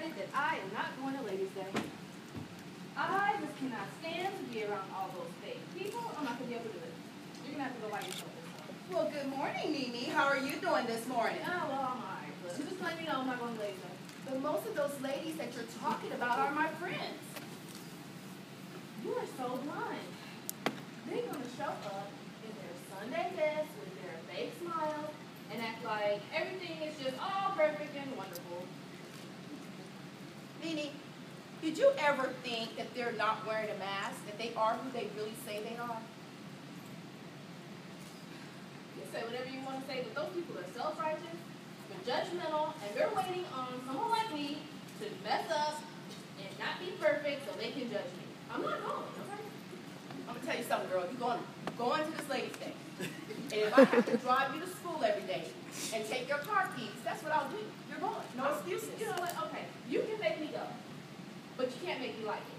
decided that I am not going to Ladies' Day. I just cannot stand to be around all those fake people. I'm not going to be able to do it. You're going to have to go by yourself this time. Well, good morning, Mimi. How are you doing this morning? Oh, well, I'm all right. But just let me know I'm not going to Ladies' Day. But most of those ladies that you're talking about are my friends. You are so blind. They're going to show up in their Sunday best with their fake smile and act like everything is just all perfect and wonderful. Mimi, did you ever think that they're not wearing a mask, that they are who they really say they are? You say whatever you want to say, but those people are self-righteous, they're judgmental, and they're waiting on someone like me to mess up and not be perfect so they can judge me. I'm not going, okay? I'm going to tell you something, girl. You're going to this Ladies' Day. And if I have to drive you to school every day and take your car keys, that's what I'll do. You're going. No excuses. You know what? Okay. You can make me go, but you can't make me like it.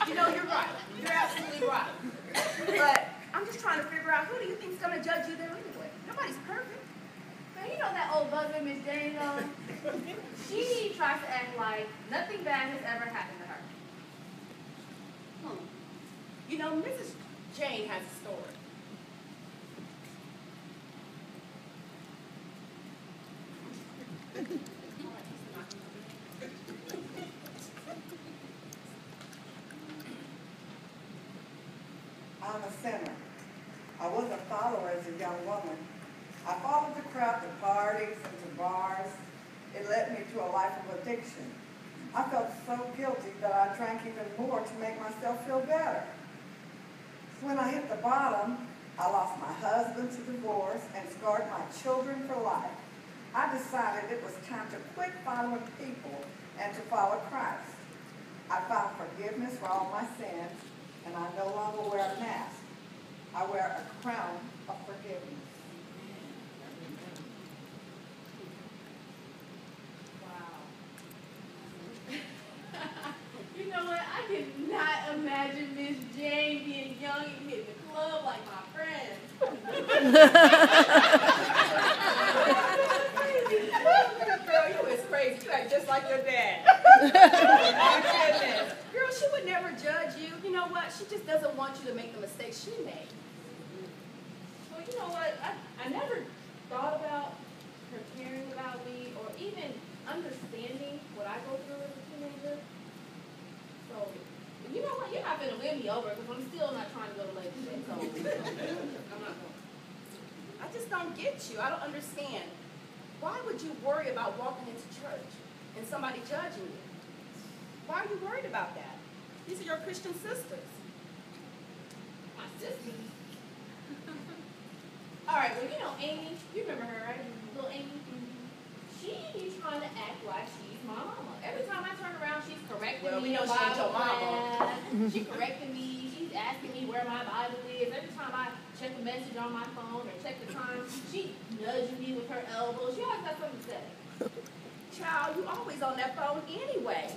You know, you're right. You're absolutely right. But I'm just trying to figure out who do you think is going to judge you there anyway? Nobody's perfect. Man, you know that old bugger, Miss Jane, though? She tries to act like nothing bad has ever happened to her. You know, Mrs. Jane has a story. I'm a sinner. I was a follower as a young woman. I followed the crowd to parties and to bars. It led me to a life of addiction. I felt so guilty that I drank even more to make myself feel better. When I hit the bottom, I lost my husband to divorce and scarred my children for life. I decided it was time to quit following people and to follow Christ. I found forgiveness for all my sins, and I no longer wear a mask. I wear a crown of forgiveness. You know what? I cannot imagine Miss Jane being young and hitting the club like my friends. Girl, you is crazy. You act just like your dad. My goodness. Girl, she would never judge you. You know what? She just doesn't want you to make the mistakes she made. Well, you know what? I never thought about her caring about me or even understanding what I go through as a teenager. So, you know what? You're not going to win me over because I'm still not trying to go to Ladies' Day. So, I'm not going. I just don't get you. I don't understand. Why would you worry about walking into church and somebody judging you? Why are you worried about that? These are your Christian sisters. My sisters? All right, well, you know Amy. You remember her, right? Little Amy? She be trying to act like she's my mama. Every time I turn around, she's correcting Well, me. we know she ain't your mama. She's correcting me. She's asking me where my Bible is. Every time I check a message on my phone or check the time, she nudging me with her elbow. She always got something to say. Child, you always on that phone anyway.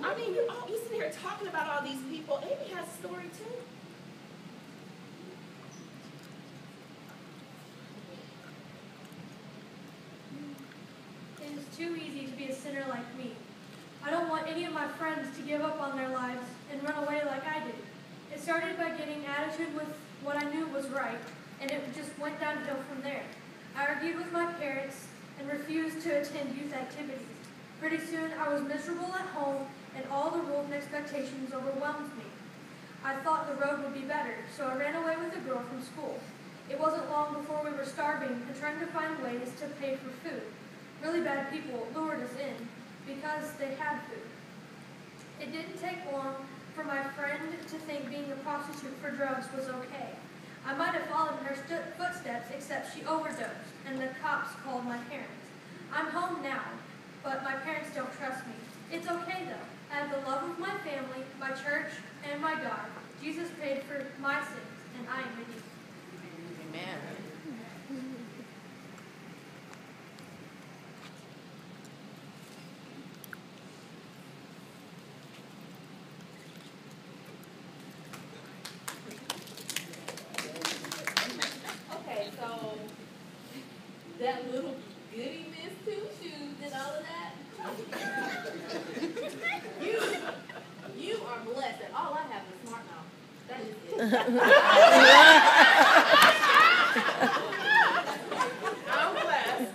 I mean, you sitting here talking about all these people. Amy has a story too. It is too easy to be a sinner like me. I don't want any of my friends to give up on their lives and run away like I did. It started by getting attitude with what I knew was right, and it just went downhill from there. I argued with my parents and refused to attend youth activities. Pretty soon I was miserable at home, and all the rules and expectations overwhelmed me. I thought the road would be better, so I ran away with a girl from school. It wasn't long before we were starving and trying to find ways to pay for food. Really bad people lured us in because they had food. It didn't take long for my friend to think being a prostitute for drugs was okay. I might have followed in her footsteps, except she overdosed, and the cops called my parents. I'm home now, but my parents don't trust me. It's okay, though. I have the love of my family, my church, and my God. Jesus paid for my sins, and I am redeemed. Amen. Okay, so I'm blessed.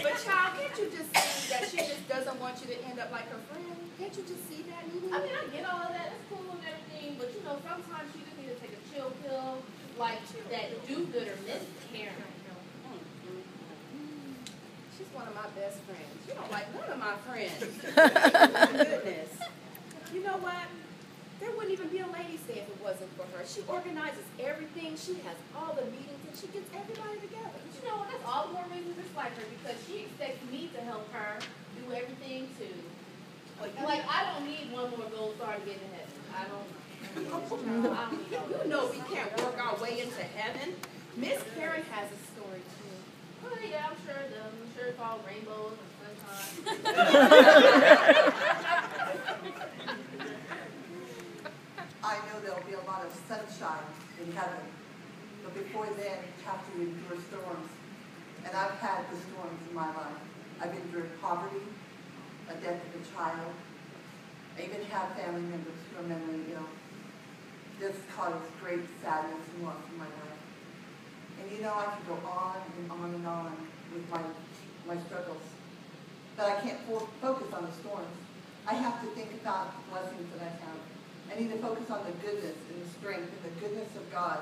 But child, can't you just see that she just doesn't want you to end up like her friend? Can't you just see that, Nene? I mean, I get all of that. It's cool and everything, but you know, sometimes you just need to take a chill pill, like that do-gooder Miss Karen. She's one of my best friends. You don't like none of my friends. Goodness. You know what? There wouldn't even be a ladies' day if it wasn't for her. She organizes everything. She has all the meetings, and she gets everybody together. But you know what? That's all the more reason to dislike her, because she expects me to help her do everything too. Well, And like, I don't need one more gold star to get into heaven. I don't need all you that. know we can't work our way into heaven. Miss Karen has a story too. Well, yeah, I'm sure it does. I'm sure it's all rainbows and sunshine. I know there'll be a lot of sunshine in heaven, but before then, you have to endure storms. And I've had the storms in my life. I've endured poverty, a death of a child. I even have family members who are mentally ill. This caused great sadness and loss in my life. And you know, I could go on and on and on with my struggles. But I can't focus on the storms. I have to think about the blessings that I have. I need to focus on the goodness and the strength and the goodness of God.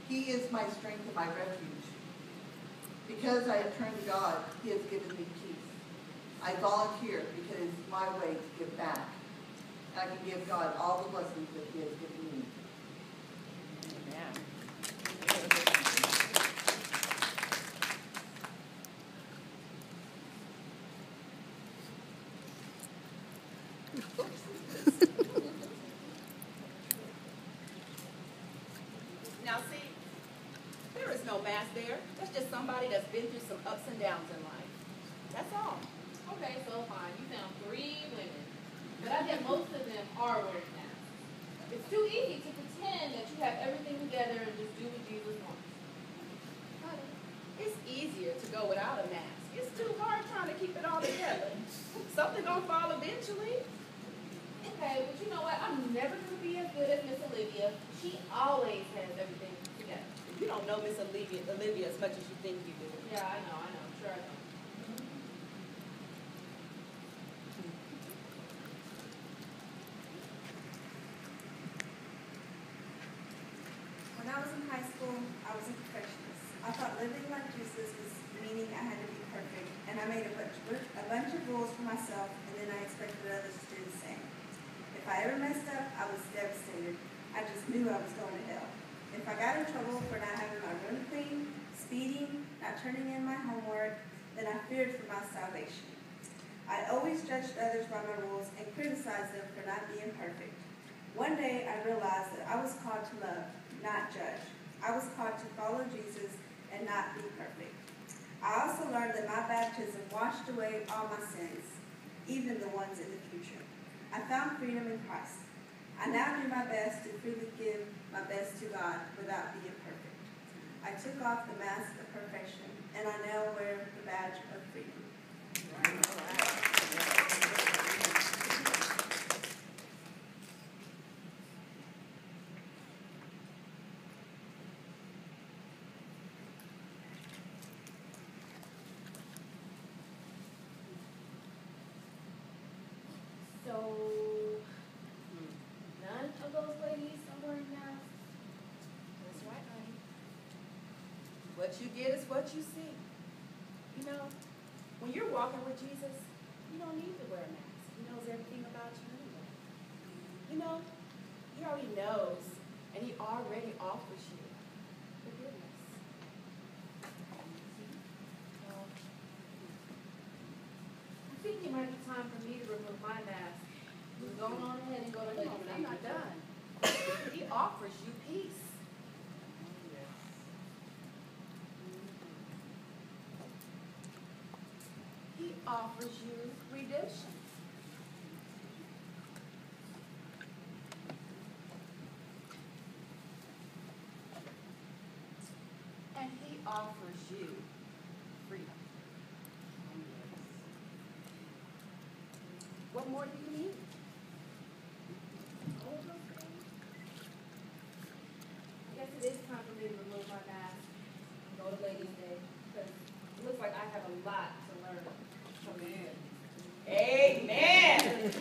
He is my strength and my refuge. Because I have turned to God, He has given me peace. I volunteer because it's my way to give back. And I can give God all the blessings that He has given me. Amen. Now see, there is no mass there. That's just somebody that's been through some ups and downs in life. That's all. Okay, so fine. You found 3 women. But I bet most of them are wearing masks. It's too easy to pretend that you have everything together and just do what Jesus wants. Honey, it's easier to go without a mask. It's too hard trying to keep it all together. Something gonna fall eventually. Okay, but you know what? I'm never going to be as good as Miss Olivia. She always has everything together. You don't know Miss Olivia as much as you think you do. Yeah, I know. I'm sure I know. When I was in high school, I was a perfectionist. I thought living like Jesus was meaning I had to be perfect, and I made a bunch of rules for myself, and then I expected others to do the same. If I ever messed up, I was devastated. I just knew I was going to hell. If I got in trouble for not having my room clean, speeding, not turning in my homework, then I feared for my salvation. I always judged others by my rules and criticized them for not being perfect. One day, I realized that I was called to love, not judge. I was called to follow Jesus and not be perfect. I also learned that my baptism washed away all my sins, even the ones in the future. I found freedom in Christ. I now do my best to freely give my best to God without being perfect. I took off the mask of perfection, and I now wear the badge of freedom. So, none of those ladies are wearing masks? That's right, honey. What you get is what you see. You know, when you're walking with Jesus, you don't need to wear a mask. He knows everything about you anyway. You know, He already knows, and He already offers you forgiveness. I think it might be time for me to remove my mask. Just go on ahead and go to Come on, I'm not done. He offers you peace. He offers you redemption. And He offers you freedom. What more do you need? All of those things. have a lot to learn from you. Amen.